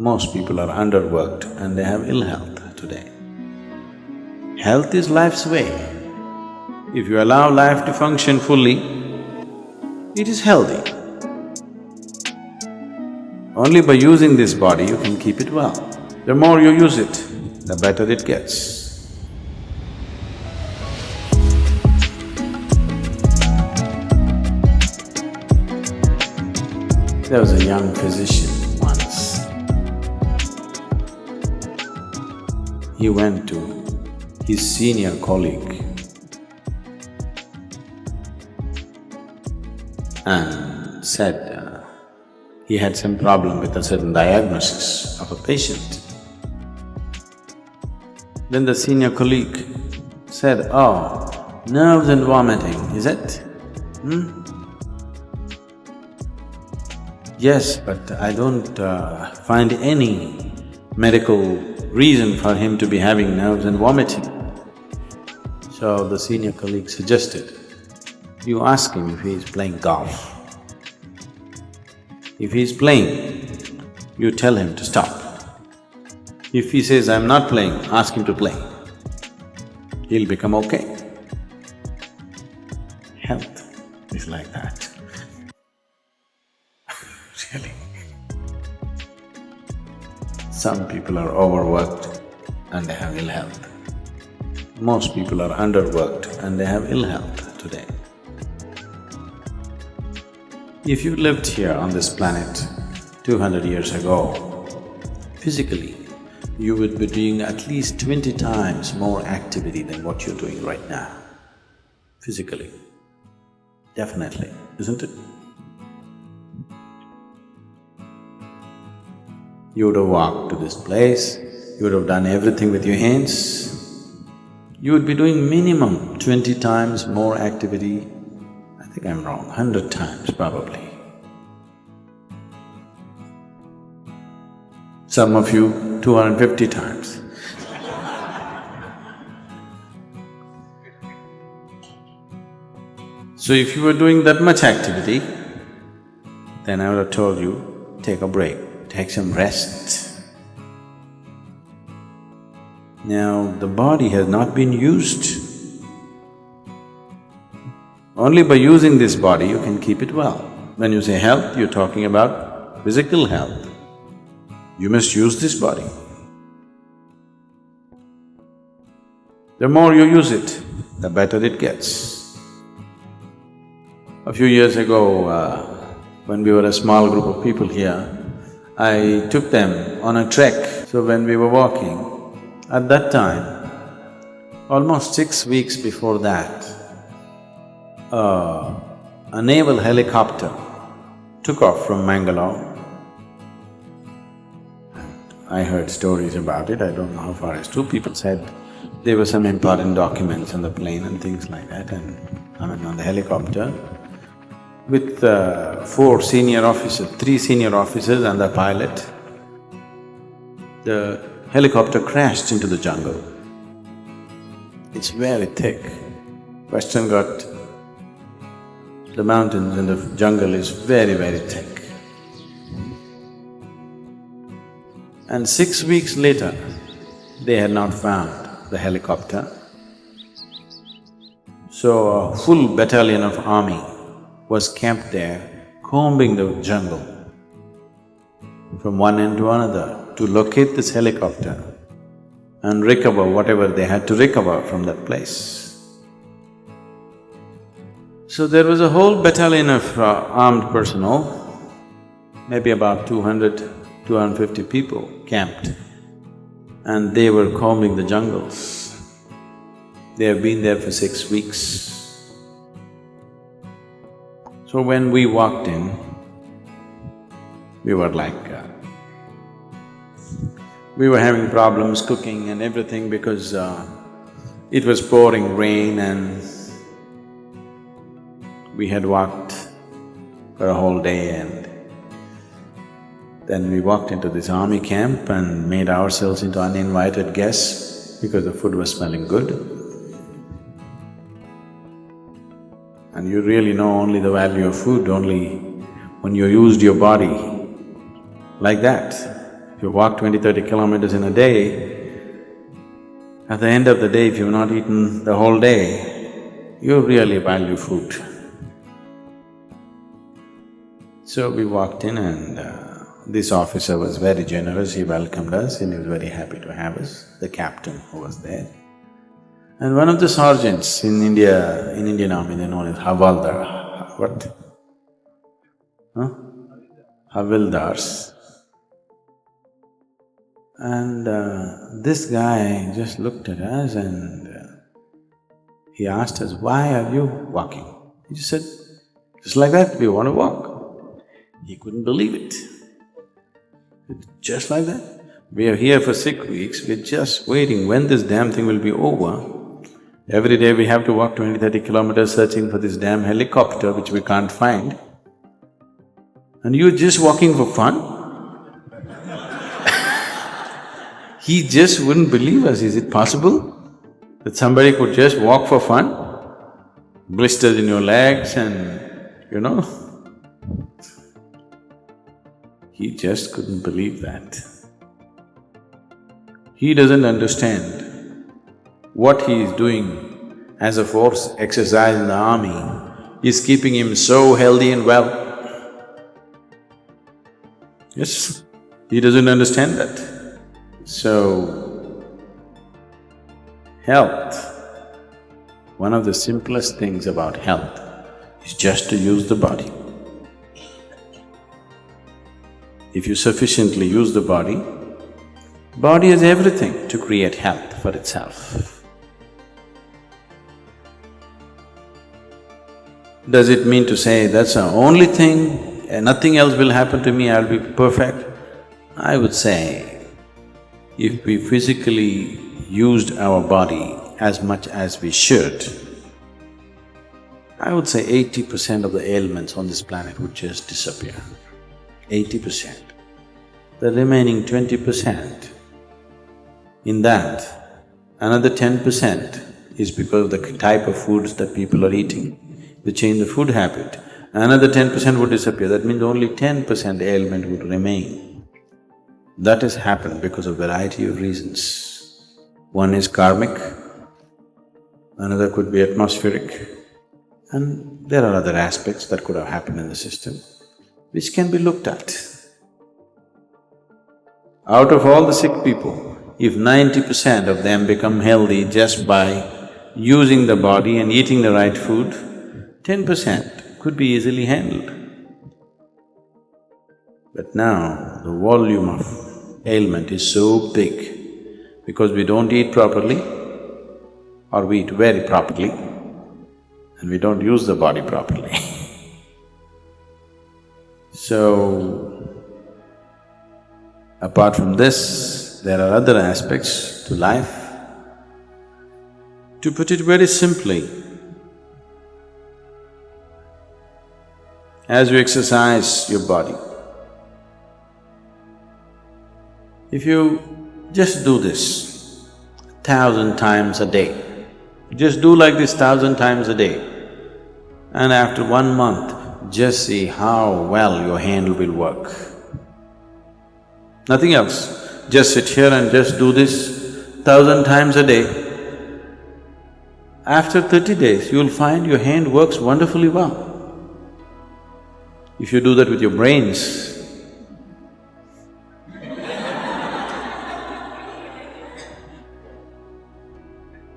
Most people are underworked and they have ill health today. Health is life's way. If you allow life to function fully, it is healthy. Only by using this body you can keep it well. The more you use it, the better it gets. There was a young physician once. He went to his senior colleague and said he had some problem with a certain diagnosis of a patient. Then the senior colleague said, "Oh, nerves and vomiting, is it? Yes, but I don't find any medical reason for him to be having nerves and vomiting." So the senior colleague suggested, you ask him if he is playing golf. If he is playing, you tell him to stop. If he says, "I'm not playing," ask him to play. He'll become okay. Health is like that. Really. Some people are overworked and they have ill health. Most people are underworked and they have ill health today. If you lived here on this planet 200 years ago, physically, you would be doing at least 20 times more activity than what you're doing right now, physically. Definitely, isn't it? You would have walked to this place, you would have done everything with your hands. You would be doing minimum 20 times more activity. I think I'm wrong, 100 times probably. Some of you 250 times. So if you were doing that much activity, then I would have told you, take a break, take some rest. Now, the body has not been used. Only by using this body you can keep it well. When you say health, you're talking about physical health. You must use this body. The more you use it, the better it gets. A few years ago, when we were a small group of people here, I took them on a trek. So when we were walking, at that time, almost 6 weeks before that, a naval helicopter took off from Mangalore. I heard stories about it, I don't know how far it's true. People said there were some important documents on the plane and things like that, and on the helicopter with 4 senior officers, 3 senior officers and the pilot. The helicopter crashed into the jungle. It's very thick. Western Ghat, the mountains and the jungle is very, very thick. And 6 weeks later, they had not found the helicopter. So a full battalion of army was camped there, combing the jungle from one end to another to locate this helicopter and recover whatever they had to recover from that place. So there was a whole battalion of armed personnel, maybe about 200, 250 people camped, and they were combing the jungles. They have been there for 6 weeks. So when we walked in, we were like… we were having problems cooking and everything because it was pouring rain and we had walked for a whole day, and then we walked into this army camp and made ourselves into uninvited guests because the food was smelling good. And you really know only the value of food only when you used your body like that. If you walk 20-30 kilometers in a day, at the end of the day, if you've not eaten the whole day, you really value food. So we walked in and this officer was very generous, he welcomed us and he was very happy to have us, the captain who was there. And one of the sergeants in India, in Indian army, they're known as Havaldar. What? Huh? Havildars. And this guy just looked at us and he asked us, "Why are you walking?" He just said, "Just like that, we want to walk." He couldn't believe it. Just like that. We are here for 6 weeks, we're just waiting when this damn thing will be over. Every day we have to walk 20-30 kilometers searching for this damn helicopter which we can't find. And you're just walking for fun? He just wouldn't believe us. Is it possible that somebody could just walk for fun? Blisters in your legs and he just couldn't believe that. He doesn't understand what he is doing as a force exercise in the army is keeping him so healthy and well. Yes, he doesn't understand that. So, health, one of the simplest things about health is just to use the body. If you sufficiently use the body has everything to create health for itself. Does it mean to say, that's the only thing and nothing else will happen to me, I'll be perfect? I would say, if we physically used our body as much as we should, I would say 80% of the ailments on this planet would just disappear. 80%. The remaining 20%, in that, another 10% is because of the type of foods that people are eating. They change the food habit, another 10% would disappear. That means only 10% ailment would remain. That has happened because of variety of reasons. One is karmic, another could be atmospheric, and there are other aspects that could have happened in the system, which can be looked at. Out of all the sick people, if 90% of them become healthy just by using the body and eating the right food, 10% could be easily handled. But now, the volume of ailment is so big because we don't eat properly or we eat very properly and we don't use the body properly. So, apart from this, there are other aspects to life. To put it very simply, as you exercise your body, if you just do this 1,000 times a day, just do like this 1,000 times a day, and after 1 month, just see how well your hand will work. Nothing else, just sit here and just do this 1,000 times a day. After 30 days, you'll find your hand works wonderfully well. If you do that with your brains,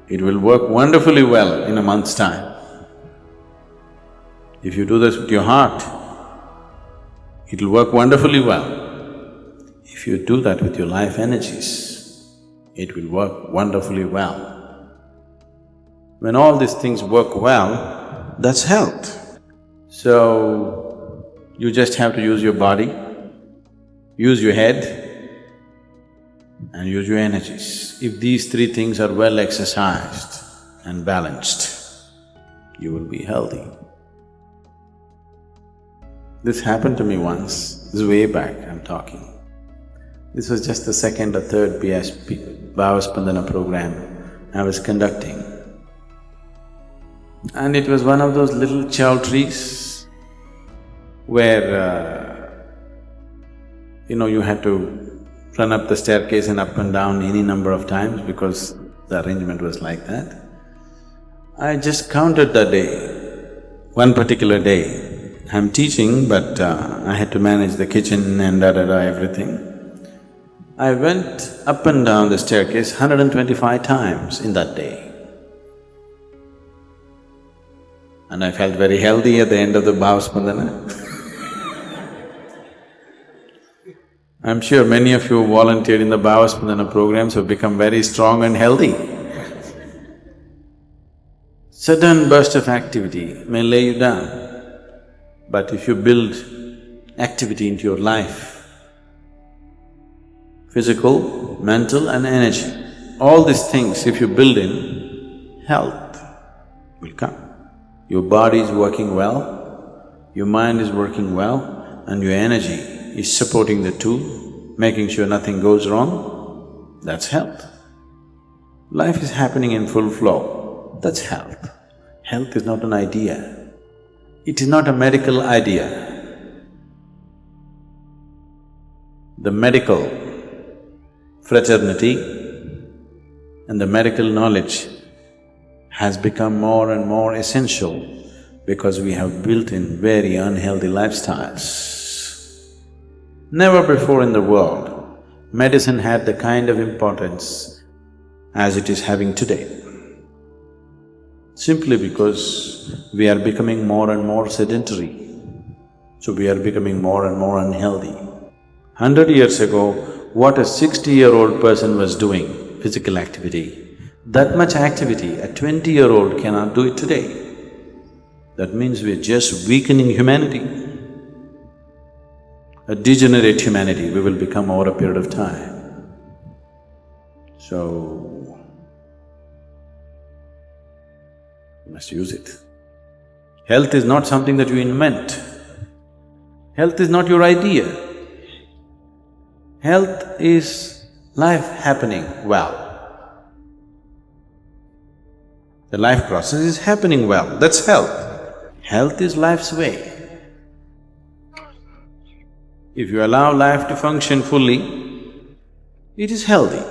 it will work wonderfully well in a month's time. If you do this with your heart, it'll work wonderfully well. If you do that with your life energies, it will work wonderfully well. When all these things work well, that's health. So, you just have to use your body, use your head, and use your energies. If these three things are well exercised and balanced, you will be healthy. This happened to me once, this is way back I'm talking. This was just the second or third BSP, Bhavaspandana program I was conducting. And it was one of those little chow trees where, you had to run up the staircase and up and down any number of times because the arrangement was like that. I just counted that day, one particular day. I'm teaching, but I had to manage the kitchen and da-da-da, everything. I went up and down the staircase 125 times in that day. And I felt very healthy at the end of the Bhavaspandana. I'm sure many of you who volunteered in the Bhavaspandana programs have become very strong and healthy. Sudden burst of activity may lay you down, but if you build activity into your life, physical, mental and energy, all these things if you build in, health will come. Your body is working well, your mind is working well and your energy is supporting the two, making sure nothing goes wrong, that's health. Life is happening in full flow, that's health. Health is not an idea, it is not a medical idea. The medical fraternity and the medical knowledge has become more and more essential because we have built in very unhealthy lifestyles. Never before in the world, medicine had the kind of importance as it is having today. Simply because we are becoming more and more sedentary, so we are becoming more and more unhealthy. 100 years ago, what a 60-year-old person was doing, physical activity, that much activity a 20-year-old cannot do it today. That means we're just weakening humanity. A degenerate humanity we will become over a period of time. So, you must use it. Health is not something that you invent. Health is not your idea. Health is life happening well. The life process is happening well, that's health. Health is life's way. If you allow life to function fully, it is healthy.